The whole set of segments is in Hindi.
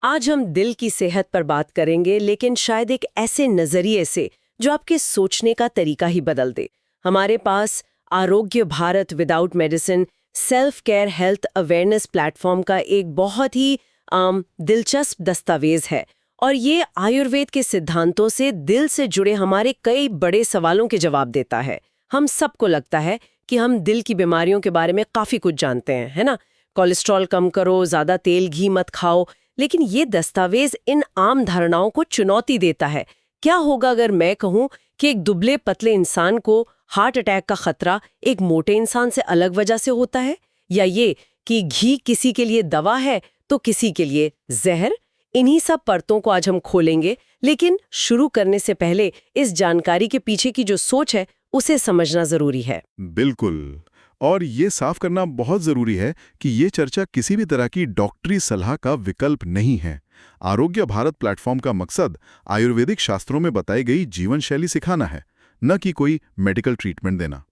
आज हम दिल की सेहत पर बात करेंगे, लेकिन शायद एक ऐसे नजरिए से जो आपके सोचने का तरीका ही बदल दे। हमारे पास आरोग्य Bharat without medicine self care health awareness platform का एक बहुत ही दिलचस्प दस्तावेज है, और ये आयुर्वेद के सिद्धांतों से दिल से जुड़े हमारे कई बड़े सवालों के जवाब देता है। हम सबको लगता है कि हम दिल की बीमारियों के बारे में काफी कुछ जानते हैं, है ना? कोलेस्ट्रॉल कम करो, ज्यादा तेल घी मत खाओ, लेकिन ये दस्तावेज इन आम धारणाओं को चुनौती देता है। क्या होगा अगर मैं कहूं कि एक दुबले पतले इंसान को हार्ट अटैक का खतरा एक मोटे इंसान से अलग वजह से होता है? या ये कि घी किसी के लिए दवा है तो किसी के लिए जहर? इन्हीं सब परतों को आज हम खोलेंगे, लेकिन शुरू करने से पहले इस जानकारी के पीछे की जो सोच है उसे समझना जरूरी है। बिल्कुल। और ये साफ करना बहुत जरूरी है कि ये चर्चा किसी भी तरह की डॉक्टरी सलाह का विकल्प नहीं है। आरोग्य भारत प्लेटफॉर्म का मकसद आयुर्वेदिक शास्त्रों में बताई गई जीवन शैली सिखाना है, न कि कोई मेडिकल ट्रीटमेंट देना।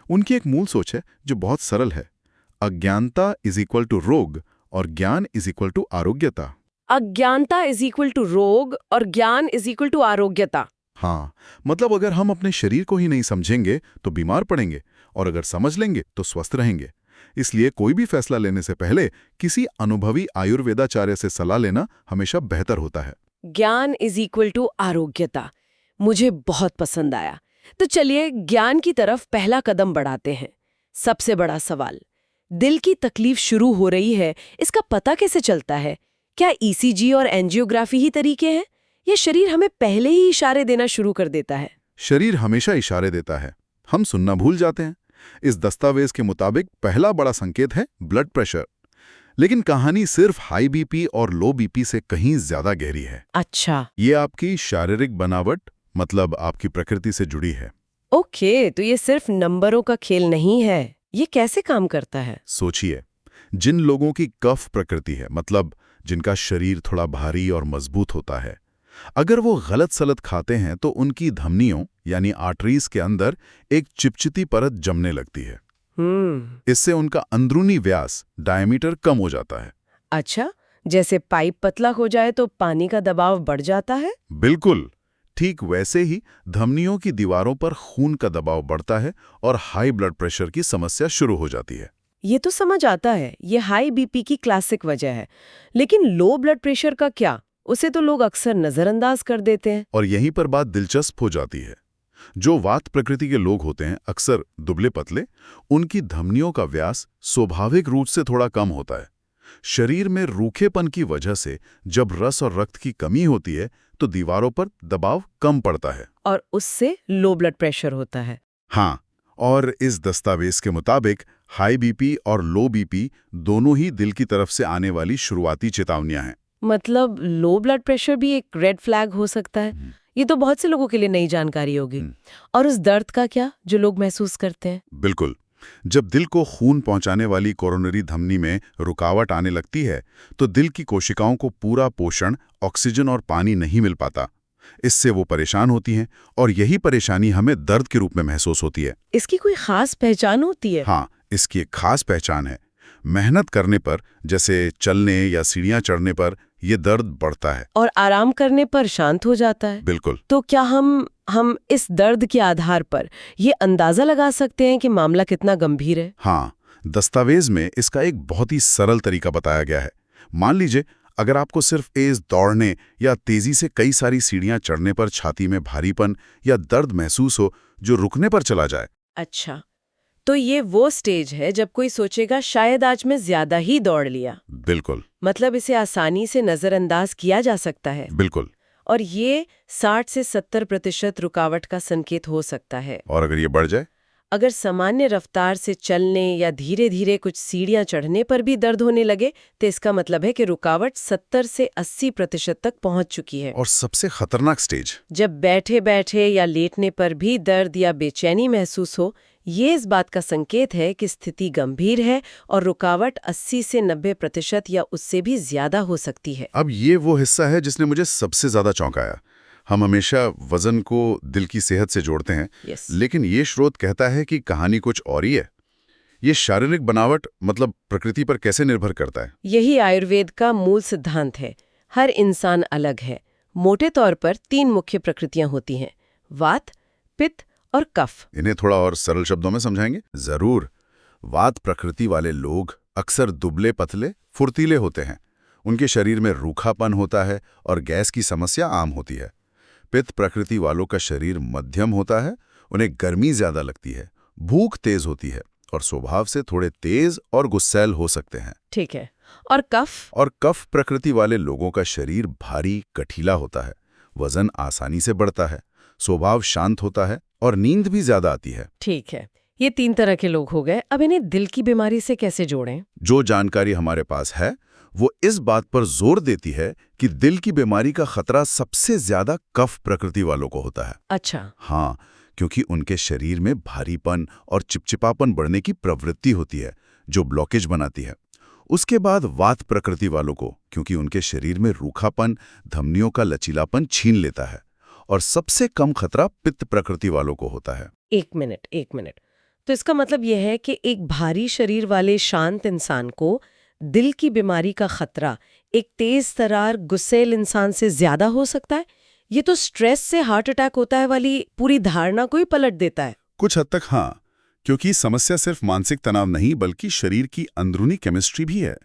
उनकी एक मूल सोच है जो बहुत सरल है। अज्ञानता इज इक्वल टू रोग और ज्ञान इज इक्वल टू आरोग्यता। अज्ञानता इज इक्वल टू रोग और ज्ञान इज इक्वल टू आरोग्यता। हाँ, मतलब अगर हम अपने शरीर को ही नहीं समझेंगे तो बीमार पड़ेंगे, और अगर समझ लेंगे तो स्वस्थ रहेंगे। इसलिए कोई भी फैसला लेने से पहले किसी अनुभवी आयुर्वेदाचार्य से सलाह लेना हमेशा बेहतर होता है। ज्ञान इज इक्वल टू आरोग्यता मुझे बहुत पसंद आया। तो चलिए ज्ञान की तरफ पहला कदम बढ़ाते हैं। सबसे बड़ा सवाल, दिल की तकलीफ शुरू हो रही है, इसका पता कैसे चलता है? क्या ईसीजी और एंजियोग्राफी ही तरीके हैं, या शरीर हमें पहले ही इशारे देना शुरू कर देता है? शरीर हमेशा इशारे देता है, हम सुनना भूल जाते हैं। इस दस्तावेज के मुताबिक पहला बड़ा संकेत है ब्लड प्रेशर। लेकिन कहानी सिर्फ हाई बीपी और लो बीपी से कहीं ज्यादा गहरी है। अच्छा। ये आपकी शारीरिक बनावट, मतलब आपकी प्रकृति से जुड़ी है। ओके, तो ये सिर्फ नंबरों का खेल नहीं है। ये कैसे काम करता है? सोचिए, जिन लोगों की कफ प्रकृति है, मतलब जिनका शरीर थोड़ा भारी और मजबूत होता है, अगर वो गलत सलत खाते हैं तो उनकी धमनियों यानी आर्टरीज के अंदर एक चिपचिती परत जमने लगती है। इससे उनका अंदरूनी व्यास डायमीटर कम हो जाता है। अच्छा, जैसे पाइप पतला हो जाए तो पानी का दबाव बढ़ जाता है? बिल्कुल, ठीक वैसे ही धमनियों की दीवारों पर खून का दबाव बढ़ता है और हाई ब्लड प्रेशर की समस्या शुरू हो जाती है। ये तो समझ आता है, ये हाई बीपी की क्लासिक वजह है। लेकिन लो ब्लड प्रेशर का क्या? उसे तो लोग अक्सर नजरअंदाज कर देते हैं। और यहीं पर बात दिलचस्प हो जाती है। जो वात प्रकृति के लोग होते हैं, अक्सर दुबले पतले, उनकी धमनियों का व्यास स्वाभाविक रूप से थोड़ा कम होता है। शरीर में रूखेपन की वजह से जब रस और रक्त की कमी होती है तो दीवारों पर दबाव कम पड़ता है, और उससे लो ब्लड प्रेशर होता है। हाँ, और इस दस्तावेज के मुताबिक हाई बीपी और लो बीपी दोनों ही दिल की तरफ से आने वाली शुरुआती चेतावनियां हैं। मतलब लो ब्लड प्रेशर भी एक रेड फ्लैग हो सकता है? ये तो बहुत से लोगों के लिए नई जानकारी होगी। और उस दर्द का क्या जो लोग महसूस करते हैं? बिल्कुल, जब दिल को खून पहुंचाने वाली कोरोनरी धमनी में रुकावट आने लगती है तो दिल की कोशिकाओं को पूरा पोषण, ऑक्सीजन और पानी नहीं मिल पाता। इससे वो परेशान होती हैं, और यही परेशानी हमें दर्द के रूप में महसूस होती है। इसकी कोई खास पहचान होती है? हाँ, इसकी एक खास पहचान है। मेहनत करने पर, जैसे चलने या सीढ़ियां चढ़ने पर, ये दर्द बढ़ता है। और आराम करने पर शांत हो जाता है? बिल्कुल। तो क्या हम इस दर्द के आधार पर ये अंदाजा लगा सकते हैं कि मामला कितना गंभीर है? हाँ, दस्तावेज में इसका एक बहुत ही सरल तरीका बताया गया है। मान लीजिए, अगर आपको सिर्फ तेज दौड़ने या तेजी से कई सारी सीढ़ियां चढ़ने पर छाती में भारीपन या दर्द महसूस हो जो रुकने पर चला जाए। अच्छा, तो ये वो स्टेज है जब कोई सोचेगा शायद आज मैं ज्यादा ही दौड़ लिया। बिल्कुल। मतलब इसे आसानी से नजरअंदाज किया जा सकता है। बिल्कुल। और ये 60 से 70% रुकावट का संकेत हो सकता है। और अगर ये बढ़ जाए? अगर सामान्य रफ्तार से चलने या धीरे धीरे कुछ सीढ़ियां चढ़ने पर भी दर्द होने लगे तो इसका मतलब है कि रुकावट 70 से 80% तक पहुंच चुकी है। और सबसे खतरनाक स्टेज, जब बैठे बैठे या लेटने पर भी दर्द या बेचैनी महसूस हो, ये इस बात का संकेत है कि स्थिति गंभीर है और रुकावट 80 से 90% या उससे भी ज्यादा हो सकती है। अब ये वो हिस्सा है जिसने मुझे सबसे ज्यादा चौंकाया। हम हमेशा वजन को दिल की सेहत से जोड़ते हैं, लेकिन ये स्रोत कहता है कि कहानी कुछ और ही है। ये शारीरिक बनावट, मतलब प्रकृति पर कैसे निर्भर करता है? यही आयुर्वेद का मूल सिद्धांत है। हर इंसान अलग है। मोटे तौर पर 3 मुख्य प्रकृतियां होती हैं, वात, पित्त और कफ। इन्हें थोड़ा और सरल शब्दों में समझाएंगे? जरूर। वात प्रकृति वाले लोग अक्सर दुबले पतले फुर्तीले होते हैं। उनके शरीर में रूखापन होता है और गैस की समस्या आम होती है। पित्त प्रकृति वालों का शरीर मध्यम होता है, उन्हें गर्मी ज्यादा लगती है, भूख तेज होती है और स्वभाव से थोड़े तेज और गुस्सैल हो सकते हैं। ठीक है। और कफ? और कफ प्रकृति वाले लोगों का शरीर भारी कठिला होता है, वजन आसानी से बढ़ता है, स्वभाव शांत होता है और नींद भी ज्यादा आती है। ठीक है, ये 3 तरह के लोग हो गए। अब इन्हें दिल की बीमारी से कैसे जोड़ें? जो जानकारी हमारे पास है वो इस बात पर जोर देती है कि दिल की बीमारी का खतरा सबसे ज्यादा कफ प्रकृति वालों को होता है। अच्छा। हाँ, क्योंकि उनके शरीर में भारीपन और चिपचिपापन बढ़ने की प्रवृत्ति होती है, जो ब्लॉकेज बनाती है। उसके बाद वात प्रकृति वालों को, क्योंकि उनके शरीर में रूखापन धमनियों का लचीलापन छीन लेता है। और सबसे कम खतरा पित्त प्रकृति वालों को होता है। एक मिनट। तो इसका मतलब यह है कि एक भारी शरीर वाले शांत इंसान को दिल की बीमारी का खतरा एक तेज तरार गुस्सैल इंसान से ज्यादा हो सकता है। ये तो स्ट्रेस से हार्ट अटैक होता है वाली पूरी धारणा को ही पलट देता है। कुछ हद तक हाँ, क्योंकि समस्या सिर्फ मानसिक तनाव नहीं बल्कि शरीर की अंदरूनी केमिस्ट्री भी है।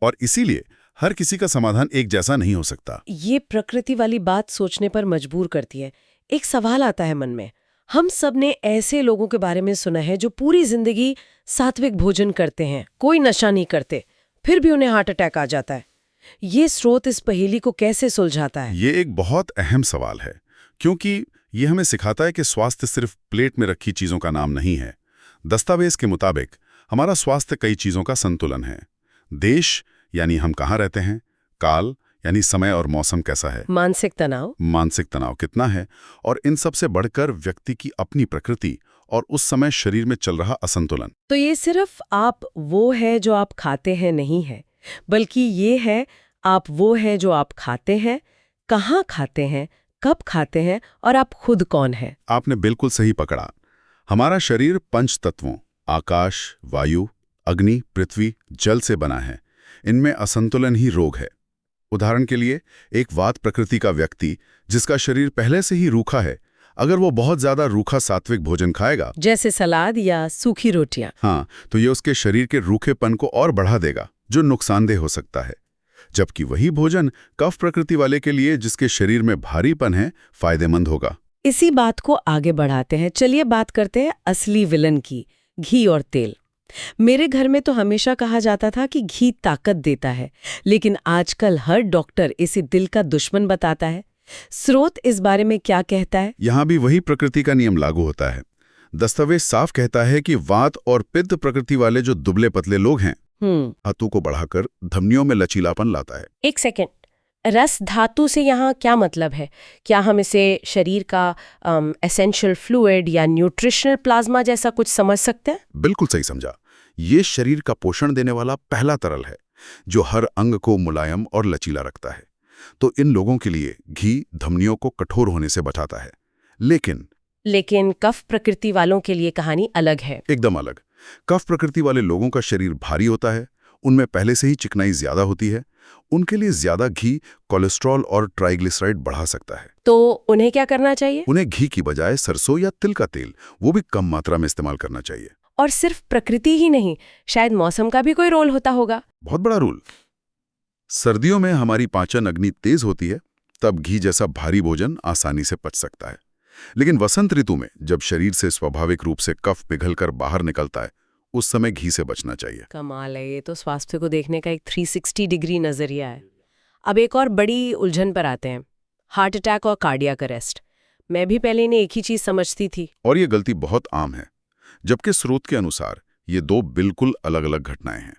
और इसीलिए हर किसी का समाधान एक जैसा नहीं हो सकता। ये प्रकृति वाली बात सोचने पर मजबूर करती है। एक सवाल आता है मन में। हम सब ने ऐसे लोगों के बारे में सुना है जो पूरी जिंदगी सात्विक भोजन करते हैं, कोई नशा नहीं करते, फिर भी उन्हें हार्ट अटैक आ जाता है। ये स्रोत इस पहेली को कैसे सुलझाता है? ये एक बहुत अहम सवाल है, क्योंकि ये हमें सिखाता है कि स्वास्थ्य सिर्फ प्लेट में रखी चीजों का नाम नहीं है। दस्तावेज के मुताबिक हमारा स्वास्थ्य कई चीजों का संतुलन है। देश यानी हम कहाँ रहते हैं, काल यानी समय और मौसम कैसा है, मानसिक तनाव कितना है, और इन सब से बढ़कर व्यक्ति की अपनी प्रकृति और उस समय शरीर में चल रहा असंतुलन। तो ये सिर्फ आप वो है जो आप खाते हैं नहीं है, बल्कि ये है आप वो है जो आप खाते हैं, कहाँ खाते हैं, कब खाते हैं और आप खुद कौन हैं। आपने बिल्कुल सही पकड़ा। हमारा शरीर 5 तत्वों आकाश, वायु, अग्नि, पृथ्वी, जल से बना है। इनमें असंतुलन ही रोग है। उदाहरण के लिए एक वात प्रकृति का व्यक्ति जिसका शरीर पहले से ही रूखा है, अगर वो बहुत ज्यादा रूखा सात्विक भोजन खाएगा, जैसे सलाद या सूखी रोटियां, हाँ, तो ये उसके शरीर के रूखेपन को और बढ़ा देगा, जो नुकसानदेह हो सकता है। जबकि वही भोजन कफ प्रकृति वाले के लिए, जिसके शरीर में भारीपन है, फायदेमंद होगा। इसी बात को आगे बढ़ाते हैं। चलिए बात करते हैं असली विलन की, घी और तेल। मेरे घर में तो हमेशा कहा जाता था कि घी ताकत देता है, लेकिन आजकल हर डॉक्टर इसे दिल का दुश्मन बताता है। स्रोत इस बारे में क्या कहता है? यहाँ भी वही प्रकृति का नियम लागू होता है। दस्तावेज साफ कहता है कि वात और पित्त प्रकृति वाले जो दुबले पतले लोग हैं, धातु को बढ़ाकर धमनियों में लचीलापन लाता है। एक सेकेंड, रस धातु से यहाँ क्या मतलब है? क्या हम इसे शरीर का एसेंशियल फ्लूइड या न्यूट्रिशनल प्लाज्मा जैसा कुछ समझ सकते हैं? बिल्कुल सही समझा। ये शरीर का पोषण देने वाला पहला तरल है, जो हर अंग को मुलायम और लचीला रखता है। तो इन लोगों के लिए घी धमनियों को कठोर होने से बचाता है। लेकिन कफ प्रकृति वालों के लिए कहानी अलग है। एकदम अलग। कफ प्रकृति वाले लोगों का शरीर भारी होता है, उनमें पहले से ही चिकनाई ज्यादा होती है। उनके लिए ज्यादा घी कोलेस्ट्रॉल और ट्राइग्लिसराइड बढ़ा सकता है। तो उन्हें क्या करना चाहिए? उन्हें घी की बजाय सरसों या तिल का तेल, वो भी कम मात्रा में इस्तेमाल करना चाहिए। और सिर्फ प्रकृति ही नहीं, शायद मौसम का भी कोई रोल होता होगा। बहुत बड़ा रोल। सर्दियों में हमारी पाचन अग्नि तेज होती है, तब घी जैसा भारी भोजन आसानी से पच सकता है। लेकिन वसंत ऋतु में जब शरीर से स्वाभाविक रूप से कफ पिघलकर बाहर निकलता है, उस समय घी से बचना चाहिए। कमाल है, ये तो स्वास्थ्य को देखने का एक 360 डिग्री नजरिया है। अब एक और बड़ी उलझन पर आते हैं, हार्ट अटैक और कार्डियक अरेस्ट। मैं भी पहले इन्हें एक ही चीज समझती थी, और ये गलती बहुत आम है। जबकि स्रोत के अनुसार ये 2 बिल्कुल अलग अलग घटनाएं हैं।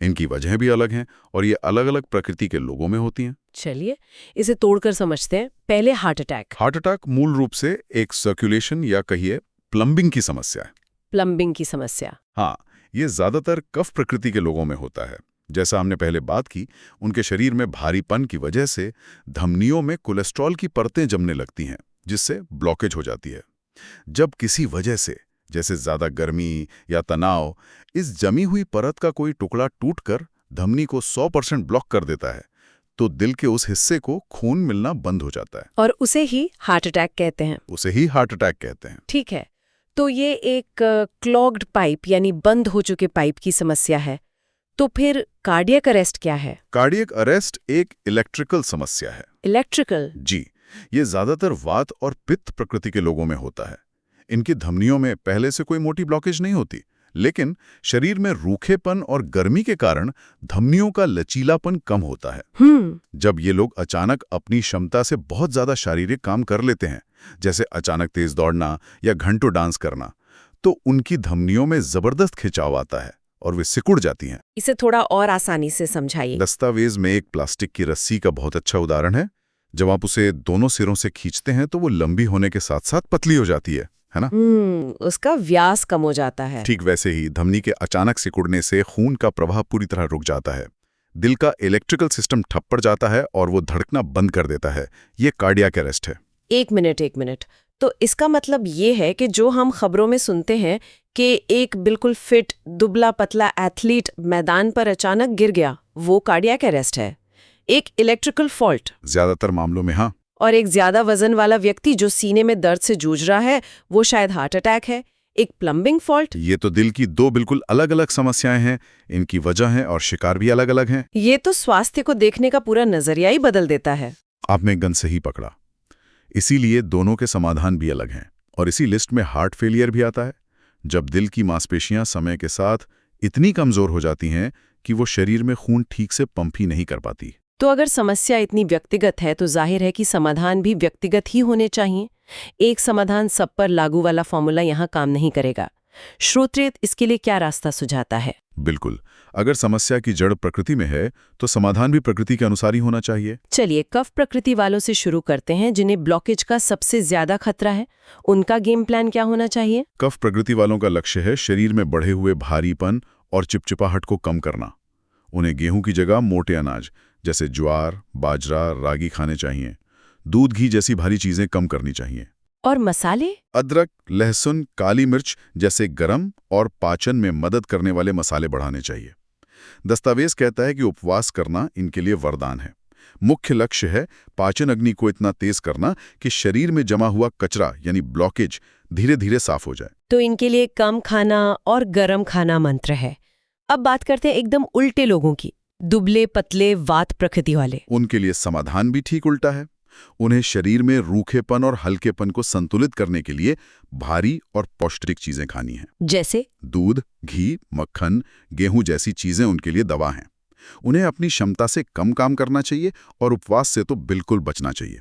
इनकी वजह भी अलग हैं और ये अलग अलग प्रकृति के लोगों में होती हैं। चलिए इसे तोड़कर समझते हैं। पहले हार्ट अटैक। हार्ट अटैक मूल रूप से एक सर्कुलेशन या कहिए प्लम्बिंग की समस्या है। प्लम्बिंग की समस्या? हाँ, ये ज्यादातर कफ प्रकृति के लोगों में होता है। जैसा हमने पहले बात की, उनके शरीर में भारीपन की वजह से धमनियों में कोलेस्ट्रॉल की परतें जमने लगती हैं, जिससे ब्लॉकेज हो जाती है। जब किसी वजह से, जैसे ज्यादा गर्मी या तनाव, इस जमी हुई परत का कोई टुकड़ा टूटकर धमनी को 100% ब्लॉक कर देता है, तो दिल के उस हिस्से को खून मिलना बंद हो जाता है। और उसे ही हार्ट अटैक कहते हैं। उसे ही हार्ट अटैक कहते हैं। ठीक है, तो ये एक क्लॉग्ड पाइप यानी बंद हो चुके पाइप की समस्या है। तो फिर कार्डियक अरेस्ट क्या है? कार्डियक अरेस्ट एक इलेक्ट्रिकल समस्या है। इलेक्ट्रिकल? जी, ये ज्यादातर वात और पित्त प्रकृति के लोगों में होता है। इनकी धमनियों में पहले से कोई मोटी ब्लॉकेज नहीं होती, लेकिन शरीर में रूखेपन और गर्मी के कारण धमनियों का लचीलापन कम होता है। जब ये लोग अचानक अपनी क्षमता से बहुत ज्यादा शारीरिक काम कर लेते हैं, जैसे अचानक तेज दौड़ना या घंटों डांस करना, तो उनकी धमनियों में जबरदस्त खिंचाव आता है और वे सिकुड़ जाती हैं। इसे थोड़ा और आसानी से समझाइए। दस्तावेज में एक प्लास्टिक की रस्सी का बहुत अच्छा उदाहरण है। जब आप उसे दोनों सिरों से खींचते हैं तो वो लंबी होने के साथ साथ पतली हो जाती है ना? उसका व्यास कम हो जाता है। ठीक वैसे ही धमनी के अचानक सिकुड़ने से खून का प्रवाह पूरी तरह रुक जाता है। दिल का इलेक्ट्रिकल सिस्टम ठप पड़ जाता है और वो धड़कना बंद कर देता है। ये कार्डियक अरेस्ट है। एक मिनट। तो इसका मतलब ये है कि जो हम खबरों में सुनते हैं कि एक बिल्कुल फिट दुबला पतला एथलीट मैदान पर अचानक गिर गया, वो कार्डियक अरेस्ट है। एक इलेक्ट्रिकल फॉल्ट ज्यादातर मामलों में हाँ। और एक ज्यादा वजन वाला व्यक्ति जो सीने में दर्द से जूझ रहा है, वो शायद हार्ट अटैक है। एक प्लम्बिंग फॉल्ट। ये तो दिल की दो बिल्कुल अलग अलग समस्याएं हैं। इनकी वजह है और शिकार भी अलग अलग हैं। ये तो स्वास्थ्य को देखने का पूरा नजरिया ही बदल देता है। आपने गन सही पकड़ा। इसीलिए दोनों के समाधान भी अलग हैं। और इसी लिस्ट में हार्ट फेलियर भी आता है, जब दिल की मांसपेशियां समय के साथ इतनी कमजोर हो जाती हैं कि वो शरीर में खून ठीक से पंप ही नहीं कर पाती। तो अगर समस्या इतनी व्यक्तिगत है तो जाहिर है कि समाधान भी व्यक्तिगत ही होने चाहिए। एक समाधान सब पर लागू वाला फॉर्मूला यहाँ काम नहीं करेगा। श्रोत्रिय इसके लिए क्या रास्ता सुझाता है? बिल्कुल, अगर समस्या की जड़ प्रकृति में है तो समाधान भी प्रकृति के अनुसार ही होना चाहिए। चलिए कफ प्रकृति वालों से शुरू करते हैं, जिन्हें ब्लॉकेज का सबसे ज्यादा खतरा है। उनका गेम प्लान क्या होना चाहिए? कफ प्रकृति वालों का लक्ष्य है शरीर में बढ़े हुए भारीपन और चिपचिपाहट को कम करना। उन्हें गेहूं की जगह मोटे अनाज जैसे ज्वार, बाजरा, रागी खाने चाहिए। दूध, घी जैसी भारी चीजें कम करनी चाहिए। और मसाले? अदरक, लहसुन, काली मिर्च जैसे गरम और पाचन में मदद करने वाले मसाले बढ़ाने चाहिए। दस्तावेज कहता है कि उपवास करना इनके लिए वरदान है। मुख्य लक्ष्य है पाचन अग्नि को इतना तेज करना कि शरीर में जमा हुआ कचरा यानी ब्लॉकेज धीरे धीरे साफ हो जाए। तो इनके लिए कम खाना और गरम खाना मंत्र है। अब बात करते हैं एकदम उल्टे लोगों की, दुबले पतले वात प्रकृति वाले। उनके लिए समाधान भी ठीक उल्टा है। उन्हें शरीर में रूखेपन और हल्केपन को संतुलित करने के लिए भारी और पौष्टिक चीजें खानी हैं। जैसे दूध, घी, मक्खन, गेहूं जैसी चीजें उनके लिए दवा हैं। उन्हें अपनी क्षमता से कम काम करना चाहिए और उपवास से तो बिल्कुल बचना चाहिए।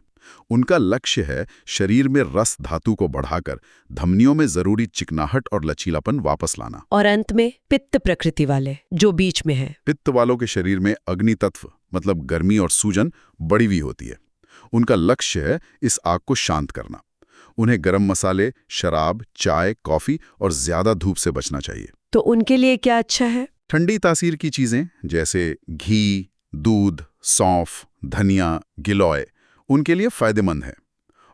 उनका लक्ष्य है शरीर में रस धातु को बढ़ाकर धमनियों में जरूरी चिकनाहट और लचीलापन वापस लाना। और अंत में पित्त प्रकृति वाले जो बीच में है। पित्त वालों के शरीर में अग्नि तत्व मतलब गर्मी और सूजन बढ़ी हुई होती है। उनका लक्ष्य है इस आग को शांत करना। उन्हें गरम मसाले, शराब, चाय, कॉफी और ज्यादा धूप से बचना चाहिए। तो उनके लिए क्या अच्छा है? ठंडी तासीर की चीजें जैसे घी, दूध, सौंफ, धनिया, गिलोय उनके लिए फायदेमंद है।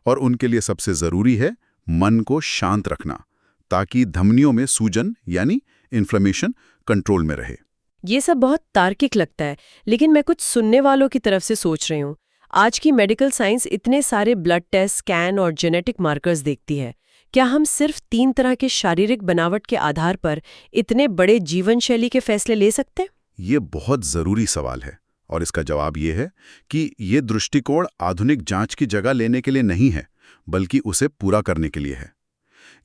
और उनके लिए सबसे जरूरी है मन को शांत रखना, ताकि धमनियों में सूजन यानी इन्फ्लेमेशन कंट्रोल में रहे। ये सब बहुत तार्किक लगता है, लेकिन मैं कुछ सुनने वालों की तरफ से सोच रही हूँ। आज की मेडिकल साइंस इतने सारे ब्लड टेस्ट, स्कैन और जेनेटिक मार्कर्स देखती है। क्या हम सिर्फ 3 तरह के शारीरिक बनावट के आधार पर इतने बड़े जीवन शैली के फैसले ले सकते हैं? ये बहुत जरूरी सवाल है और इसका जवाब ये है कि ये दृष्टिकोण आधुनिक जांच की जगह लेने के लिए नहीं है, बल्कि उसे पूरा करने के लिए है।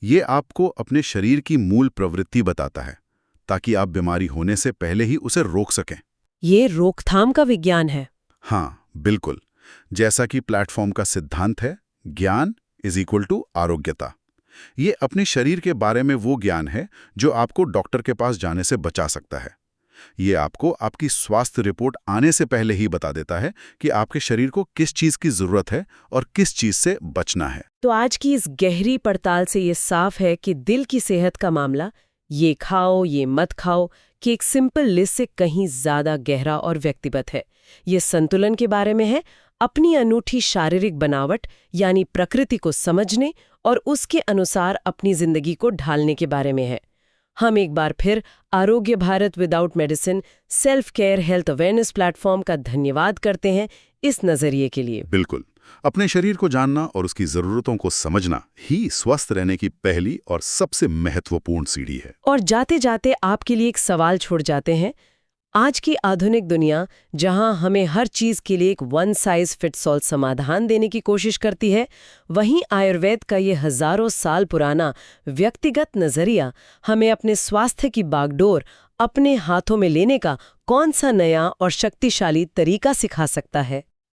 ये आपको अपने शरीर की मूल प्रवृत्ति बताता है, ताकि आप बीमारी होने से पहले ही उसे रोक सकें। ये रोकथाम का विज्ञान है। हाँ, बिल्कुल। जैसा कि प्लेटफॉर्म का सिद्धांत है, ज्ञान इज इक्वल टू आरोग्यता। ये अपने शरीर के बारे में वो ज्ञान है जो आपको डॉक्टर के पास जाने से बचा सकता है। ये आपको आपकी स्वास्थ्य रिपोर्ट आने से पहले ही बता देता है कि आपके शरीर को किस चीज की जरूरत है और किस चीज से बचना है। तो आज की इस गहरी पड़ताल से ये साफ है कि दिल की सेहत का मामला ये खाओ ये मत खाओ कि एक सिंपल लिस्ट से कहीं ज्यादा गहरा और व्यक्तिगत है। ये संतुलन के बारे में है, अपनी अनूठी शारीरिक बनावट यानी प्रकृति को समझने और उसके अनुसार अपनी जिंदगी को ढालने के बारे में है। हम एक बार फिर आरोग्य Bharat without medicine self care health awareness platform का धन्यवाद करते हैं इस नजरिए के लिए। बिल्कुल, अपने शरीर को जानना और उसकी जरूरतों को समझना ही स्वस्थ रहने की पहली और सबसे महत्वपूर्ण सीढ़ी है। और जाते जाते आपके लिए एक सवाल छोड़ जाते हैं। आज की आधुनिक दुनिया जहां हमें हर चीज के लिए एक वन साइज फिट्स ऑल समाधान देने की कोशिश करती है, वहीं आयुर्वेद का ये हजारों साल पुराना व्यक्तिगत नजरिया हमें अपने स्वास्थ्य की बागडोर अपने हाथों में लेने का कौन सा नया और शक्तिशाली तरीका सिखा सकता है।